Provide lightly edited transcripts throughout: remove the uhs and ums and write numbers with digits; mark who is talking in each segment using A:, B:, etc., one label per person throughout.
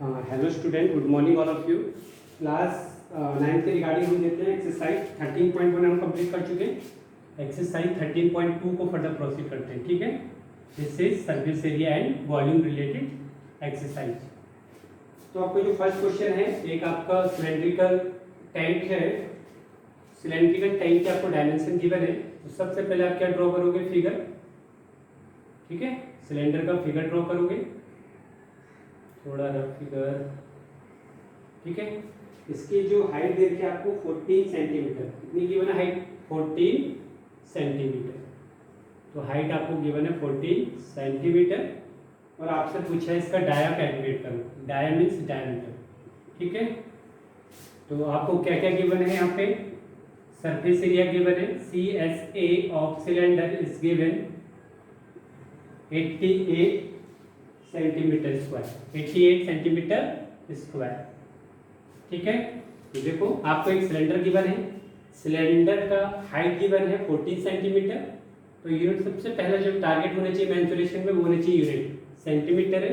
A: Hello student, good morning all of you. Class 9 के regarding हम देते हैं एक्सरसाइज 13.1 हम कंप्लीट कर चुके हैं। एक्सरसाइज 13.2 को फर्दर प्रोसीड करते हैं। ठीक है, this is surface area and volume related exercise. तो आपको जो फर्स्ट क्वेश्चन है, एक आपका सिलेंड्रिकल टैंक है। सिलेंड्रिकल टैंक के आपको डायमेंशन गिवन है, तो सबसे पहले आप क्या ड्रॉ करोगे? फिगर। ठीक है, सिलेंडर का फिगर ड्रॉ करोगे, थोड़ा रफ फिगर। ठीक है, इसकी जो हाइट दे रखी है आपको 14 सेंटीमीटर। कितनी गिवन है हाइट? 14 सेंटीमीटर। तो हाइट आपको गिवन है 14 सेंटीमीटर और आपसे पूछा है इसका डाया कैलकुलेट करो। Dia means diameter. ठीक है, तो आपको क्या क्या गिवन है यहाँ पे? सरफेस एरिया गिवन है, CSA of cylinder is given 88 centimetre square, 88 centimetre square. ठीक है, तो देखो आपको एक सिलेंडर गिवन है, सिलेंडर का हाइट गिवन है 14 सेंटीमीटर। तो यूनिट सबसे पहला जो टारगेट होना चाहिए मेंसुरेशन में वो होना चाहिए यूनिट। सेंटीमीटर है,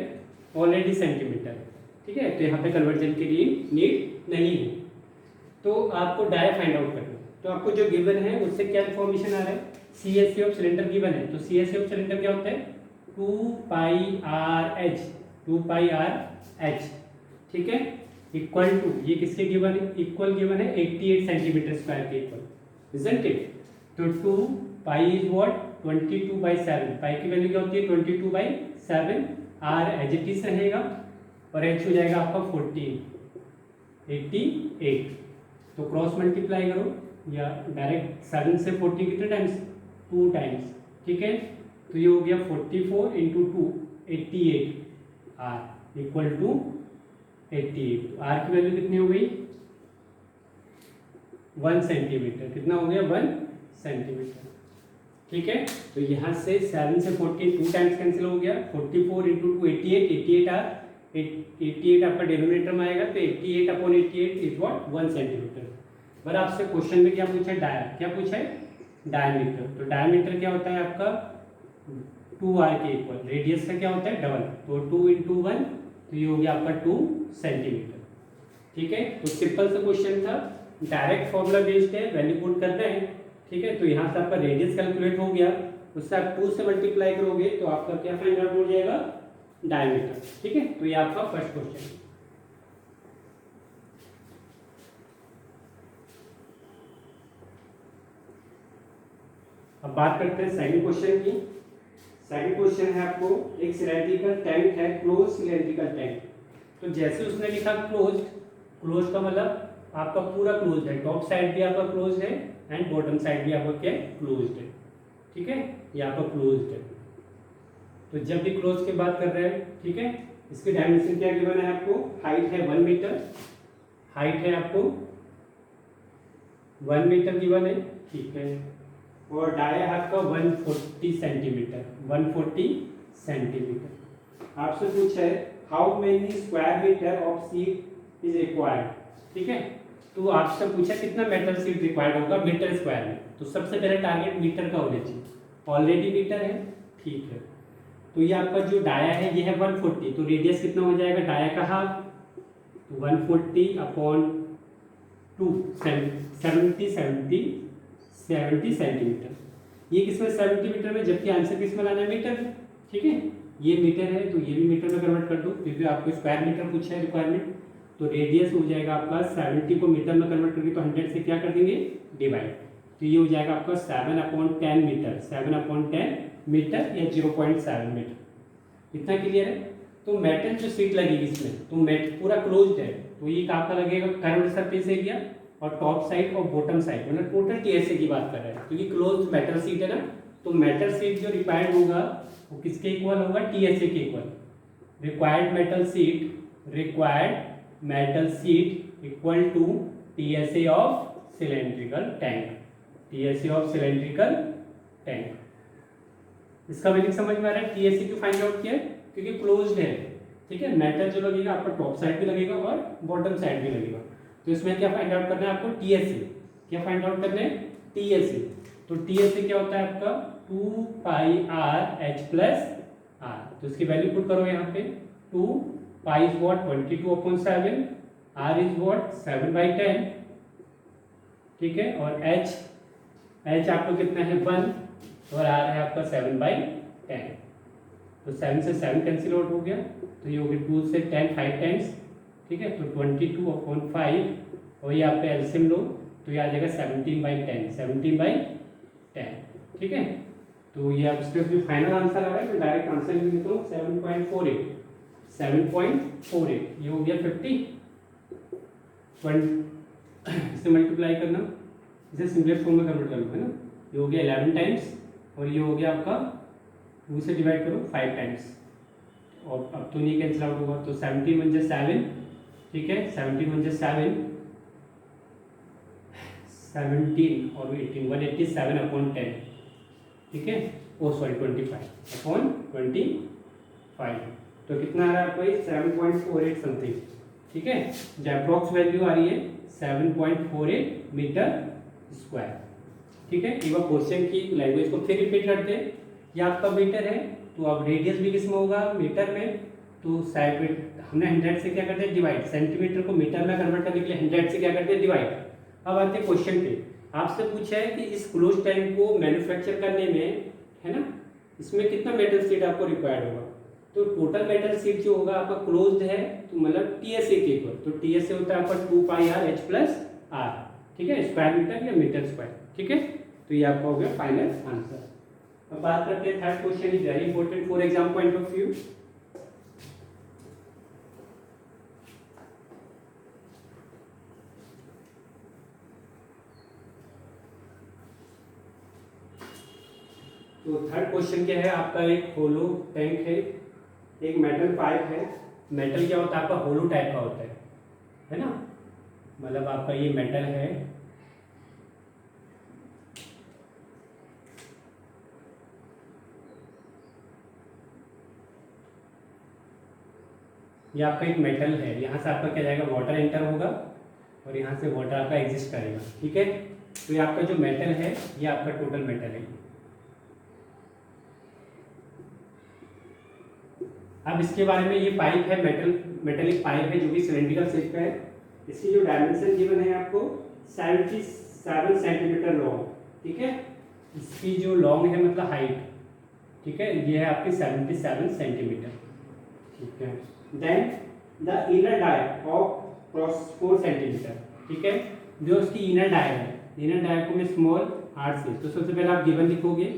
A: ऑलरेडी सेंटीमीटर है। ठीक है, तो यहाँ पे कन्वर्जन के लिए नीड नहीं है। तो आपको डाया फाइंड आउट करना। तो आपको जो गिवन है उससे क्या इन्फॉर्मेशन आ रहा है? CSA ऑफ सिलेंडर गिवन है, तो CSA ऑफ सिलेंडर क्या होता है? 2πRh, 2πRh। ठीक है, इक्वल टू, ये किसके गिवन है? इक्वल गिवन है 88 सेंटीमीटर स्क्वायर के इक्वल, इजंट इट? तो 2 पाई इज व्हाट? 22/7। पाई की वैल्यू क्या होती है? 22/7। r एज इट इज रहेगा और h हो जाएगा आपका 14, 88। तो क्रॉस मल्टीप्लाई करो या डायरेक्ट 7 से 14 कितने टाइम्स? 2 टाइम्स। ठीक है, तो ये हो गया 44 into 2, 88 r equal to 88। r की वैल्यू कितनी हो गई? 1 सेंटीमीटर। कितना हो गया? 1 सेंटीमीटर। ठीक है, तो यहाँ से 7 से 14 2 टाइम्स कैंसिल हो गया। 44 इंटू 2 88, 88 r, 88 आपका डिनोमिनेटर में आएगा, तो 88 अपॉन 88 इज व्हाट? 1 सेंटीमीटर। पर आपसे क्वेश्चन में क्या पूछा है? डाया। क्या पूछा है? डायमीटर। तो डायमीटर क्या होता है आपका? 2r के इक्वल। रेडियस का क्या होता है? डबल। तो 2 इंटू 1, तो ये हो गया आपका 2 सेंटीमीटर। ठीक है, तो सिंपल सा क्वेश्चन था, डायरेक्ट फॉर्मूला बेस्ड है, वैल्यू पुट करना है। ठीक है, तो यहाँ से आपका रेडियस कैलकुलेट हो गया, उससे आप 2 से मल्टीप्लाई करोगे तो आपका क्या फाइंड आउट हो जाएगा? डायमीटर। ठीक है, तो ये आपका फर्स्ट क्वेश्चन है। अब बात करते हैं सेकंड क्वेश्चन की। सेकंड क्वेश्चन है आपको, एक सिलेंड्रिकल टैंक है, क्लोज सिलेंड्रिकल टैंक। तो जैसे उसने लिखा क्लोज, क्लोज का मतलब आपका पूरा क्लोज है, टॉप साइड भी आपका क्लोज है एंड बॉटम साइड भी आपका क्या? क्लोज है। ठीक है, ये आपका क्लोज है। तो जब भी क्लोज की बात कर रहे हैं, ठीक है, इसके डायमेंशन क्या गिवन है आपको? हाइट है 1 मीटर, हाइट है आपको 1 मीटर गिवन है। ठीक है, और डाया है आपका 140 सेंटीमीटर, 140 सेंटीमीटर। आपसे पूछा है how many square metre of sheet is required. ठीक है, तो आपसे पूछा कितना मेटल शीट रिक्वायर्ड होगा मीटर स्क्वायर में। तो सबसे पहले टारगेट मीटर का होना चाहिए, ऑलरेडी मीटर है। ठीक है, तो ये आपका जो डाया है ये है 140, तो रेडियस कितना हो जाएगा डाया का? हाफ। तो 140 अपॉन 2, 70 सेंटीमीटर। ये किसमें? 70 मीटर में, जबकि आंसर किसमें लाना है? मीटर में। ठीक है, ये मीटर है तो ये भी मीटर में कन्वर्ट कर दो, क्योंकि आपको स्क्वायर मीटर पूछा है रिक्वायरमेंट। तो रेडियस हो जाएगा आपका 70 को मीटर में कन्वर्ट करके, तो 100 से क्या कर देंगे? डिवाइड। तो ये हो जाएगा आपका 7/10 मीटर, 7/10 मीटर या 0.7 मीटर। इतना क्लियर है? तो मेटल जो सीट लगेगी इसमें, तो मेट पूरा क्लोज्ड है, तो ये आपका लगेगा कर्व्ड सरफेस एरिया और टॉप साइड और बॉटम साइड, मतलब टोटल TSA की बात कर रहे हैं, क्योंकि क्लोज्ड मेटल सीट है ना। तो मेटल सीट जो रिक्वायर्ड होगा वो किसके इक्वल होगा? TSA के equal. Required metal sheet equal to TSA of cylindrical tank, TSA of cylindrical tank. इसका मीनिंग समझ में आ रहा है? TSA क्यों फाइंड आउट किया? क्योंकि क्लोज्ड है। ठीक है, मेटल जो लगेगा आपका टॉप साइड भी लगेगा और बॉटम साइड भी लगेगा। तो इसमें क्या फाइंड आउट करना है आपको? TSA। क्या फाइंड आउट करना है? TSA। तो TSA क्या होता है आपका? 2πRh plus r। तो इसकी वैल्यू पुट करो यहाँ पे, 2 pi is what 22/7, R is what 7/10, ठीक है, और एच आपको कितना है 1 और आर है आपका 7/10। तो 7 से 7 कैंसिल आउट हो गया, तो ये हो गया 2 से 10 5 टाइम्स, ठीक है, तो 22/5 और ये आपका एलसीएम लो तो ये आ जाएगा 17/10, ठीक है। तो ये आप इसका जो फाइनल आंसर आ रहा है मैं डायरेक्ट आंसर लिख देता हूँ 7.48, ये हो गया 50, इससे मल्टीप्लाई करना, इसे सिंपलेस्ट फॉर्म में कन्वर्ट कर लो, है ना। ये हो गया 11 टाइम्स और ये हो गया आपका 2 से डिवाइड करो 5 टाइम्स, और अब तो नहीं कैंसिल आउट होगा, तो 17 1 7, ठीक है, 17 1 7, 17 और 18 187/10, ठीक है, ओ सॉरी 25/25, तो कितना आ रहा है आपको ये 7.48 समथिंग, ठीक है, जो अप्रॉक्स वैल्यू आ रही है 7.48 मीटर स्क्वायर, ठीक है। एक बार क्वेश्चन की लैंग्वेज को फिर रिपीट करते हैं, ये आपका मीटर है, तो अब रेडियस भी किसमें होगा मीटर में, तो हमने 100 से क्या करते हैं डिवाइड, सेंटीमीटर को मीटर में कन्वर्ट करने के लिए 100 से क्या करते हैं डिवाइड। अब आते हैं क्वेश्चन पे, आपसे पूछा है कि इस क्लोज टैंक को मैन्युफैक्चर करने में, है ना, इसमें कितना मेटल शीट आपको रिक्वायर्ड होगा, तो टोटल मेटल शीट जो होगा आपका क्लोज्ड है तो मतलब टीएसए के ऊपर, तो टीएसए होता है आपका 2πr/h+r, ठीक है, स्क्वायर मीटर या मीटर स्क्वायर, ठीक है। तो ये आपका हो गया फाइनल आंसर। अब बात करते हैं third question, is very important for exam point of view. तो थर्ड क्वेश्चन क्या है आपका, एक होलो टैंक है, एक मेटल पाइप है, मेटल क्या होता है आपका होलो टाइप का होता है ना, मतलब आपका ये मेटल है, ये आपका एक मेटल है, यहाँ से आपका क्या जाएगा वाटर एंटर होगा और यहाँ से वाटर आपका एग्जिस्ट करेगा, ठीक है। तो ये आपका जो मेटल है ये आपका टोटल मेटल है। अब इसके बारे में, ये पाइप है, मेटेलिक पाइप है जो कि सिलेंड्रिकल शेप का है, इसकी जो डायमेंशन गिवन है आपको 77 सेंटीमीटर लॉन्ग, ठीक है, इसकी जो लॉन्ग है मतलब हाइट, ठीक है, ये है आपकी 77 सेंटीमीटर, ठीक है। Then the inner dia of cross 4 centimetre, ठीक है, जो उसकी इनर डायर है, इनर डायर को मैं स्मॉल आर से, तो सबसे पहले आप गिवन लिखोगे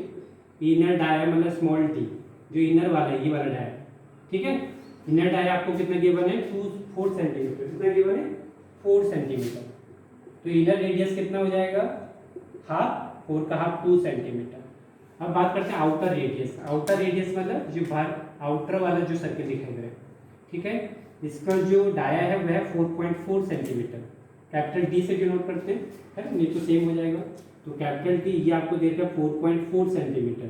A: इनर डायर मतलब स्मॉल टी, जो इनर वाला है ये वाला डायर, ठीक है। इनर डायर आपको कितना गिवन है 4 सेंटीमीटर, कितना गिवन है 4 सेंटीमीटर, तो इनर रेडियस कितना हो जाएगा हाफ, 4 का हाफ 2 सेंटीमीटर। अब बात करते हैं आउटर रेडियस, आउटर रेडियस मतलब जो बाहर आउटर वाला जो सर्किल दिखाई दे रहा है, ठीक है, इसका जो डाया है वह 4.4 सेंटीमीटर, कैपिटल डी से डिनोट करते हैं, है नहीं तो सेम हो जाएगा, तो कैपिटल डी ये आपको दे रखा है 4.4 सेंटीमीटर,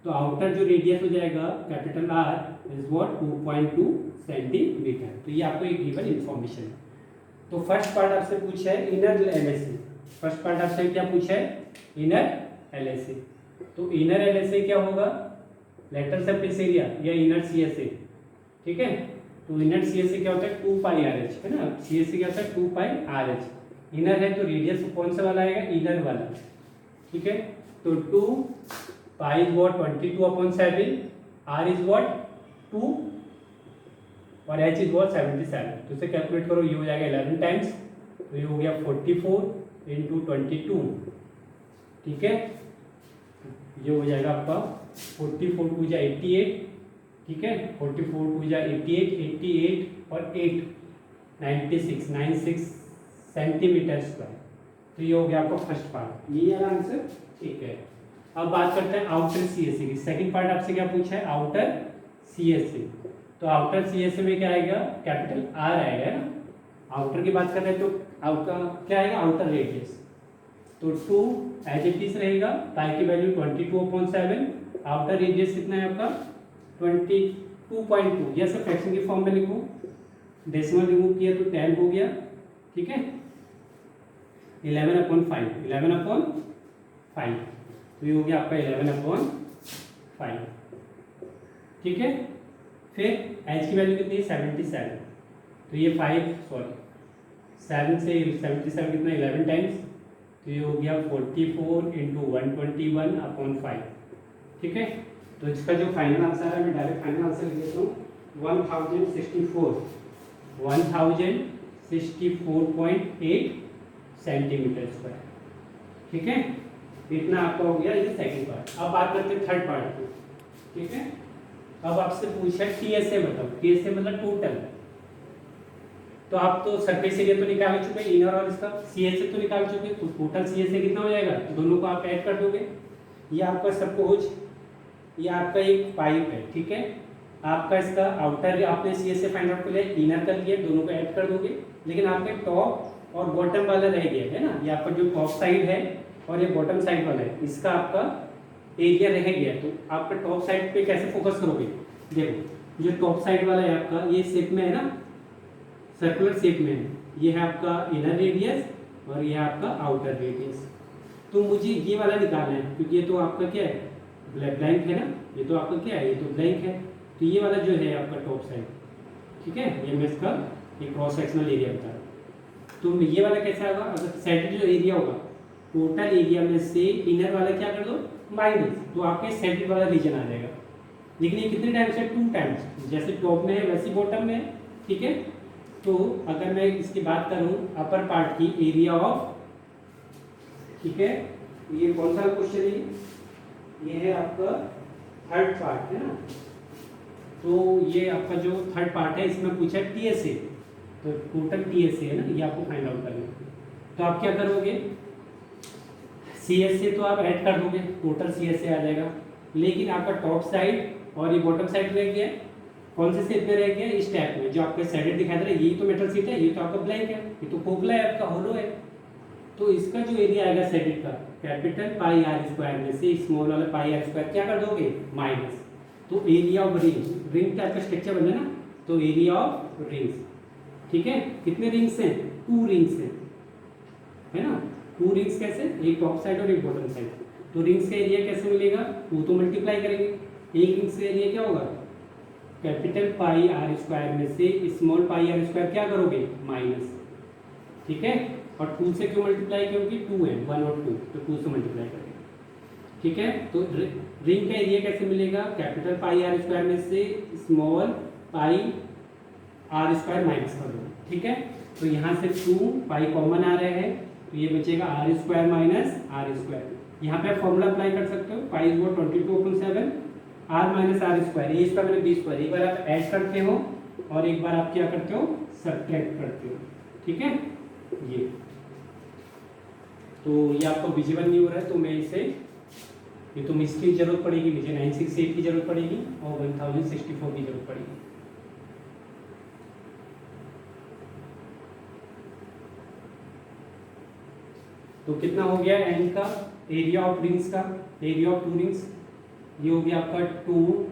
A: तो आउटर जो रेडियस हो जाएगा capital R is what 2.2 centimetre, तो ये आपको एक गिवन इन्फॉर्मेशन है। तो फर्स्ट पार्ट आपसे पूछा है इनर एलएसए, फर्स्ट पार्ट आपसे क्या पूछा है इनर एलएसए, तो इनर एलएसए क्या होगा लेटरल सरफेस एरिया या इनर सीएसए, ठीक है, तो इनर सीएसए क्या होता है 2πrh, है ना, सीएसए क्या होता है 2πrh, इनर है तो रेडियस कौन सा वाला आएगा इनर वाला, ठीक है, तो 2 pi is what 22/7, R is what 2 और एच इज व्हाट 77, तो इसे कैलकुलेट करो, ये हो जाएगा 11 टाइम्स, तो ये हो गया 44 × 22, ठीक है, ये हो जाएगा आपका 44 2 जा 88, ठीक है, 44 2 जा 88, 88 और 8 96 सेंटीमीटर स्क्वायर, तो ये हो गया आपका फर्स्ट पार्ट, ये है आंसर, ठीक है। अब बात करते हैं आउटर सीएसए की, सेकंड पार्ट आपसे क्या पूछा है आउटर सीएसए, तो आउटर सीएसए में क्या आएगा कैपिटल आर आएगा, है ना, आउटर की बात कर रहे हैं तो आउटर क्या आएगा आउटर रेडियस, तो 2 एज इट इज रहेगा, पाई की वैल्यू 22/7, आउटर रेडियस कितना है आपका 22.2, या सब फ्रैक्शन की फॉर्म में लिखो, डेसिमल रिमूव किया तो 10 हो गया, ठीक है, 11/5, तो ये हो गया आपका 11/5, ठीक है। फिर एच की वैल्यू कितनी है 77, तो ये 7 से 77 कितना 11 टाइम्स, तो ये हो गया 44 इंटू 121/5, ठीक है। तो इसका जो फाइनल आंसर है, मैं डायरेक्ट फाइनल आंसर लिख देता हूँ 1064.8 सेंटीमीटर स्क्वायर, ठीक है। इतना आपका हो गया ये सेकंड पार्ट। अब बात करते हैं थर्ड पार्ट की, ठीक है। अब आपसे पूछा टीएसए बताओ, टीएसए मतलब टोटल। तो आप तो सरफेस एरिया तो निकाल चुके इनर और इसका, सीएसए तो निकाल चुके, तो टोटल सीएसए कितना हो जाएगा, तो दोनों को आप ऐड कर दोगे। ये आपका सपोज ये आपका एक पाइप है, ठीक है। आपका इसका आउटर आपने सीएसए फाइंड आउट कर लिया, इनर कर लिया, दोनों को ऐड कर दोगे। लेकिन आपके टॉप और बॉटम वाला रह गया है ना, ये आपका जो टॉप साइड है और ये बॉटम साइड वाला है, इसका आपका एरिया रह गया। तो आपका टॉप साइड पे कैसे फोकस करोगे, देखो जो टॉप साइड वाला है आपका ये शेप में है ना, सर्कुलर शेप में है, ये है आपका इनर रेडियस और ये है आपका आउटर रेडियस। तो मुझे ये वाला निकालना है, क्योंकि ये तो आपका क्या है ब्लैंक है ना, ये तो आपका क्या है, ये तो ब्लैंक है। तो ये वाला जो है आपका टॉप साइड, ठीक है, ये मैं इसका एक क्रॉस सेक्शनल एरिया बता रहा हूँ। तो ये वाला कैसा होगा, अगर सेटेड जो एरिया होगा टोटल एरिया में से इनर वाला क्या कर दो माइनस, तो आपके सेटेड वाला रीजन आ जाएगा। लेकिन ये कितने टाइम्स है, 2 टाइम्स, जैसे टॉप में है वैसे बॉटम में है, ठीक है। तो अगर मैं इसकी बात करूं अपर पार्ट की एरिया ऑफ, ठीक है, ये कौन सा क्वेश्चन है, ये है आपका थर्ड पार्ट है ना। तो ये आपका जो थर्ड पार्ट है इसमें पूछा टीएसए, तो टोटल टीएसए है ना, ये आपको फाइंड आउट करना है। तो आप क्या करोगे, सीएसए तो आप ऐड कर दोगे, टोटल सीएसए आ जाएगा। लेकिन आपका टॉप साइड और ये बॉटम साइड रह गया, कौन से शेप में रह गया, इस टाइप में जो आपके साइड दिखाई दे रहा है, यही तो मेटल शीट है, ये तो आपका ब्लैंक है, ये तो खोखला है आपका, होलो है। तो इसका जो एरिया आएगा सेटेड का कैपिटल पाई आर स्क्वायर में से स्मॉल वाला पाई आर स्क्वायर क्या कर दोगे माइनस। तो एरिया ऑफ रिंग टाइप का स्ट्रक्चर बना ना, तो एरिया ऑफ रिंग्स, ठीक है। कितने रिंग्स हैं, 2 रिंग्स हैं, है ना। 2 रिंग्स कैसे, एक टॉप साइड और एक बॉटम साइड। तो रिंग्स का एरिया कैसे मिलेगा, 2 तो मल्टीप्लाई करेंगे, एक रिंग्स का एरिया क्या होगा कैपिटल पाई आर स्क्वायर में से स्मॉल पाई आर स्क्वायर क्या करोगे माइनस, ठीक है। और 2 से क्यों मल्टीप्लाई, क्योंकि 2 है, 1 और 2, तो 2 से मल्टीप्लाई करेंगे, ठीक है। तो रिंग का एरिया कैसे मिलेगा, कैपिटल पाई आर स्क्वायर में से small pi R square minus कर दो, ठीक है। तो यहाँ से 2 पाई कॉमन आ रहे हैं, तो ये बचेगा R square minus R square. यहाँ पे फॉर्मूला अप्लाई कर सकते हो, pi is 22/7 R minus R square, ये इसका मैंने 20 स्क्वायर। एक बार आप ऐड करते हो और एक बार आप क्या करते हो सब्ट्रैक्ट करते हो, ठीक है। ये तो ये आपको विजिबल नहीं हो रहा है, तो मैं इसे ये तो इसकी जरूरत पड़ेगी, मुझे 968 की जरूरत पड़ेगी और 1064 की जरूरत पड़ेगी। तो कितना हो गया एंड का एरिया ऑफ रिंग्स का, एरिया ऑफ 2 रिंग्स, ये हो गया आपका 2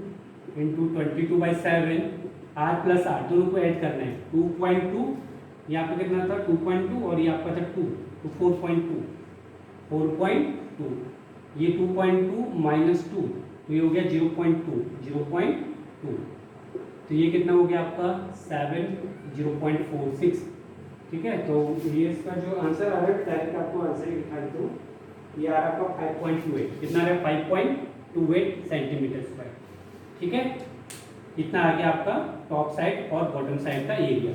A: इंटू 22/7 आर प्लस आर, दोनों को ऐड करना है। 2.2 ये आपका कितना था 2.2 और ये आपका था 2, तो 4.2 ये 2.2 माइनस 2, तो ये हो गया 0.2, तो ये कितना हो गया आपका 0.46, ठीक है। तो ये इसका जो आंसर आ रहा है डायरेक्ट आपको आंसर ही दिखा देता हूँ, ये आ रहा है आपका 5.28, कितना आ रहा है 5.28 सेंटीमीटर स्क्वायर, ठीक है। इतना आ गया आपका टॉप साइड और बॉटम साइड का एरिया।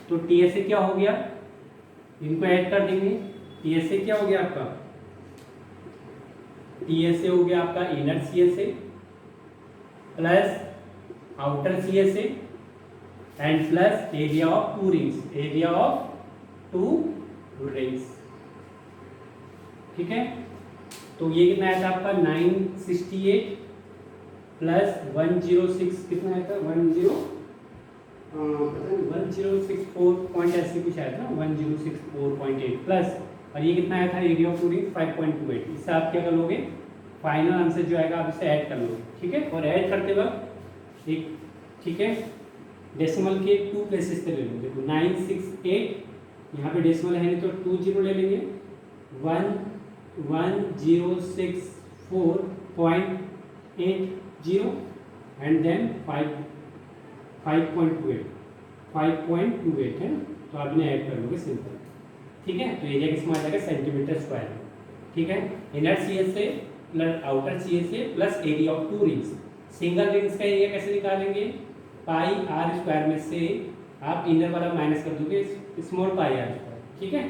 A: तो टीएसए क्या हो गया, इनको ऐड कर देंगे। टीएसए क्या हो गया आपका, टीएसए हो गया आपका inner CSA plus outer CSA and plus area of 2 rings, area of 2 rings, ठीक है। तो ये कितना आया था आपका 968 प्लस 106, कितना आया था 1064 पॉइंट ऐसे कुछ आया था 1064.8 प्लस, और ये कितना आया था एरिया ऑफ 2 रिंग्स 5.28। इससे आप क्या कर लोगे फाइनल आंसर जो आएगा आप इसे ऐड कर लोगे, ठीक है। और ऐड करते वक्त एक, ठीक है, डेसिमल के 2 प्लेसेस पे ले लो। देखो 968 यहाँ पे डेसिमल है नहीं तो 2 0 ले लेंगे, 1064.80 एंड देन 5 5.28 5.28 है, तो आपने ऐड कर लोगे सिंपल, ठीक है। तो एरिया किसमें आ जाएगा सेंटीमीटर स्क्वायर में, ठीक है। Inner C S A plus outer C S A plus area of two rings. Single rings का एरिया कैसे निकालेंगे, पाई आर स्क्वायर में से आप इनर वाला माइनस कर दोगे स्मॉल पाई आर स्क्वायर, ठीक है।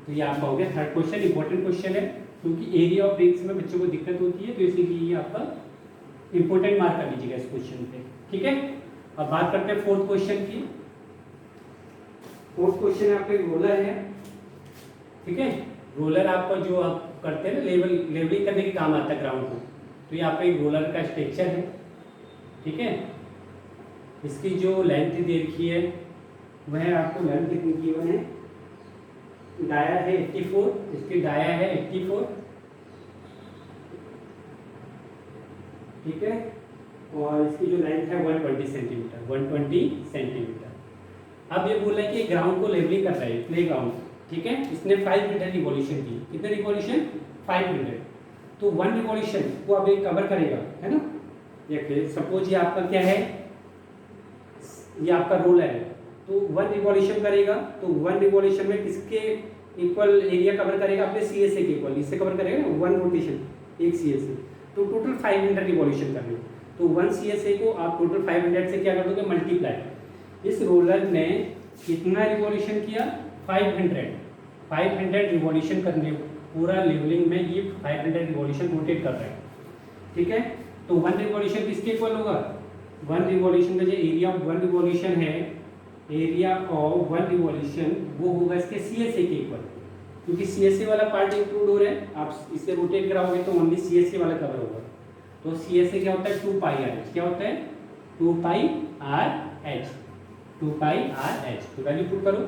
A: तो ये आपका हो गया थर्ड क्वेश्चन, इंपॉर्टेंट क्वेश्चन है क्योंकि एरिया ऑफ रिंग्स में बच्चों को दिक्कत होती है, तो इसीलिए ये आपका इंपॉर्टेंट मार्क कर लीजिएगा इस क्वेश्चन पे, ठीक है। अब बात करते हैं फोर्थ क्वेश्चन की। फोर्थ क्वेश्चन आपका रोलर है, ठीक है। रोलर आपका जो आप करते हैं ना लेवलिंग करने के काम आता है ग्राउंड को, तो ये आपका एक रोलर का स्ट्रक्चर है, ठीक है। इसकी जो लेंथ दे रखी है वह आपको लेंथ कितनी की हुई है, डाया है 84, इसकी डाया है 84, ठीक है। और इसकी जो लेंथ है 120 सेंटीमीटर, 120 सेंटीमीटर। अब ये बोल रहा है कि ग्राउंड को लेवलिंग कर रहा है, प्ले ग्राउंड, ठीक है। इसने 500 रिवॉल्यूशन की, कितने रिवॉल्यूशन 500, तो 1 रिवॉल्यूशन को अब ये कवर करेगा, है ना। देखिए सपोज ये आपका क्या है, ये आपका रोलर है, तो 1 रिवॉल्यूशन करेगा, तो 1 रिवॉल्यूशन में किसके इक्वल एरिया कवर करेगा, अपने सी एस ए के इक्वल, इससे कवर करेगा ना 1 रोटेशन एक सी एस ए, तो टोटल 500 रिवॉल्यूशन करने, तो 1 सी एस ए को आप टोटल 500 से क्या कर दोगे मल्टीप्लाई। इस रोलर ने कितना रिवॉल्यूशन किया 500 रिवॉल्यूशन करने, पूरा लेवलिंग में ये 500 रिवॉल्यूशन रोटेट कर रहा है, ठीक है। तो 1 रिवॉल्यूशन किसके इक्वल होगा, 1 रिवॉल्यूशन का जो एरिया ऑफ 1 रिवॉल्यूशन है, एरिया ऑफ 1 रिवॉल्यूशन वो होगा इसके सी एस ए के इक्वल, क्योंकि सी एस ए वाला पार्ट इंक्लूड हो रहा है, आप इसे रोटेट कराओगे तो ओनली सी एस ए वाला कवर होगा। तो सी एस ए क्या होता है 2 पाई आर एच, क्या होता है 2 pi R H, 2 pi R H. तो वैल्यू पुट करो,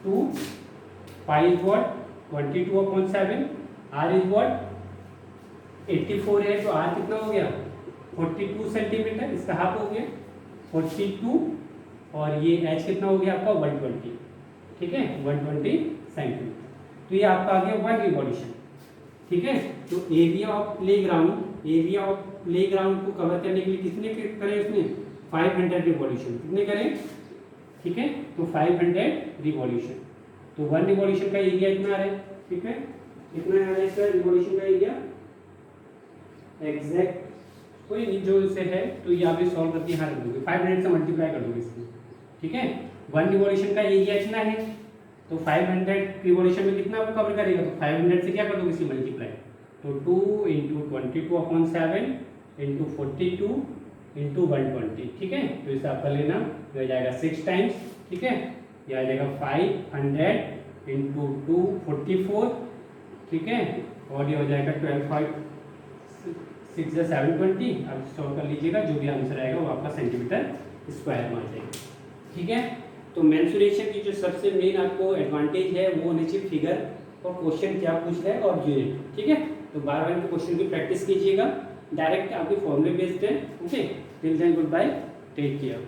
A: 2 pi is what 22/7, R is what 84 है, तो आर कितना हो गया 42 सेंटीमीटर, इसका हाफ हो गया 42, और ये एच कितना हो गया आपका 120, ठीक है 120 सेंटीमीटर। तो ये आपका आ गया 1 रिवॉल्यूशन, ठीक है। तो area of play ground, area of play ground को कवर करने के लिए कितने करें उसने 500 रिवॉल्यूशन, कितने करें, ठीक है। तो 500 रिवॉल्यूशन, तो 1 रिवॉल्यूशन का एरिया इतना आ रहा है, ठीक है। कितना आ रहा है इसका रिवॉल्यूशन का एरिया एग्जैक्ट कोई नहीं जो इसे है, तो ये आप सॉल्व करके यहाँ रख दोगे, 500 से मल्टीप्लाई कर दोगे इसको, ठीक है। 1 रिवॉल्यूशन का एरिया इतना है, तो 500 रिवॉल्यूशन में कितना आपको कवर करेगा, तो 500 से क्या कर दोगे इसे मल्टीप्लाई, तो 2 × 22/7 × 42 × 120, ठीक है। तो इसे आपका लेना तो आ जाएगा 6 टाइम्स, ठीक है। यह आ जाएगा 500 × 2 44, ठीक है। और ये हो जाएगा 12 5 6 या 720, अब सॉल्व कर लीजिएगा, जो भी आंसर आएगा वो आपका सेंटीमीटर स्क्वायर में आ जाएगा, ठीक है। तो मेंसुरेशन की जो सबसे मेन आपको एडवांटेज है वो होनी चाहिए फिगर और क्वेश्चन क्या पूछ रहा है और यूनिट, ठीक है। तो बार बार क्वेश्चन की प्रैक्टिस कीजिएगा, डायरेक्ट आपके फॉर्मूले बेस्ड है, okay. Till then goodbye, take care.